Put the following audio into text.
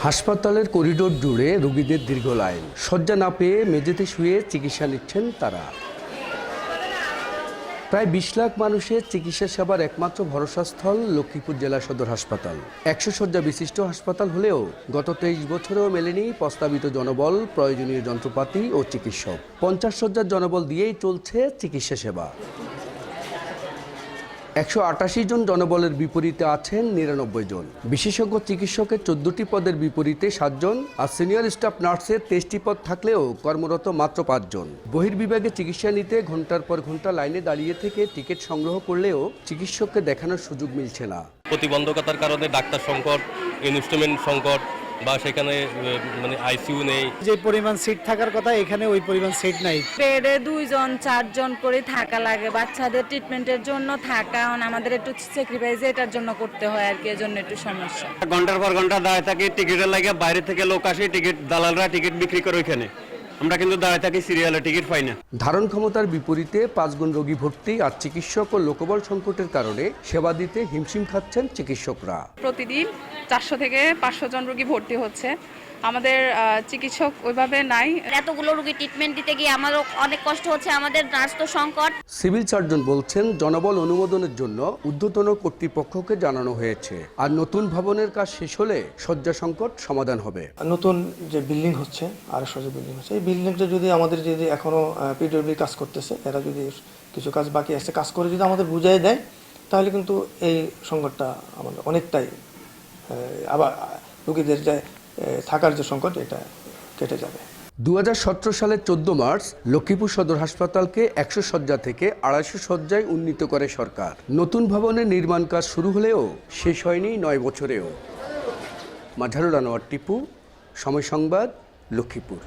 হাসপাতালের করিডোর জুড়ে রোগীদের দীর্ঘ লাইন, শয্যা না পেয়ে মেঝেতে শুয়ে চিকিৎসা নিচ্ছেন তারা। প্রায় ২০ লাখ মানুষের চিকিৎসা সেবার একমাত্র ভরসাস্থল লক্ষ্মীপুর জেলা সদর হাসপাতাল। ১০০ শয্যা বিশিষ্ট হাসপাতাল হলেও গত ২৩ বছরেও মেলেনি প্রস্তাবিত জনবল, প্রয়োজনীয় যন্ত্রপাতি ও চিকিৎসক। ৫০ শয্যার জনবল দিয়েই চলছে চিকিৎসা সেবা। ১৮৮ জন জনবলের বিপরীতে আছেন ৯৯ জন। বিশেষজ্ঞ চিকিৎসকের ১৪টি পদের বিপরীতে ৭ জন, আর সিনিয়র স্টাফ নার্সের ২৩টি পদ থাকলেও কর্মরত মাত্র ৫ জন। বহির্বিভাগে চিকিৎসা নিতে ঘন্টার পর ঘন্টা লাইনে দাঁড়িয়ে থেকে টিকিট সংগ্রহ করলেও চিকিৎসককে দেখানোর সুযোগ মিলছে না। প্রতিবন্ধকতার কারণে ডাক্তার সংকট, ইনস্ট্রুমেন্ট সংকট, বা সেখানে আইসিইউ নেই। যে পরিমাণ সিট থাকার কথা এখানে ওই পরিমাণ সিট নাই। বেডে 2 জন 4 জন করে থাকা লাগে। বাচ্চাদের ট্রিটমেন্টের জন্য থাকা আমাদের একটু স্যাক্রিফাইস এটার জন্য করতে হয় আর কি, এজন্য একটু সমস্যা। ঘন্টার পর ঘন্টা দাঁড়িয়ে থাকি, টিকিটের লাগে বাইরে থেকে লোক আসে, টিকিট দালালরা টিকিট বিক্রি করে ওইখানে। আমরা কিন্তু দাঁড়িয়ে থাকি, সিরিয়ালে টিকিট পাই না। ধারণ ক্ষমতার বিপরীতে ৫ গুণ রোগী ভর্তি, আর চিকিৎসক ও লোকবল সংকটের কারণে সেবা দিতে হিমশিম খাচ্ছেন চিকিৎসকরা। প্রতিদিন ৪০০ থেকে ৫০০ জন রোগী ভর্তি হচ্ছে। আমাদের চিকিৎসক ওইভাবে নাই। এতগুলো রোগী ট্রিটমেন্ট দিতে গিয়ে আমারও অনেক কষ্ট হচ্ছে, আমাদের নার্স তো সংকট। সিভিল সার্জন বলছেন, জনবল অনুমোদনের জন্য ঊর্ধ্বতন কর্তৃপক্ষকে জানানো হয়েছে, আর নতুন ভবনের কাজ শেষ হলে শয্যা সংকট সমাধান হবে। নতুন যে বিল্ডিং হচ্ছে, আরো যে বিল্ডিং হচ্ছে, এই বিল্ডিংটা যদি আমাদের যদি এখনো পিডব্লিউডি কাজ করতেছে, এরা যদি কিছু কাজ বাকি আছে কাজ করে যদি আমাদের বুঝিয়ে দেয়, তাহলে কিন্তু এই সংকটটা আমাদের অনেকটাই আবার রোগীদের যে থাকার যে সংকট এটা কেটে যাবে। ২০১৭ সালের ১৪ মার্চ লক্ষ্মীপুর সদর হাসপাতালকে ১০০ শয্যা থেকে ২৫০ শয্যায় উন্নীত করে সরকার। নতুন ভবনের নির্মাণ কাজ শুরু হলেও শেষ হয়নি ৯ বছরেও। মাঝারুল আনোয়ার টিপু, সময় সংবাদ, লক্ষ্মীপুর।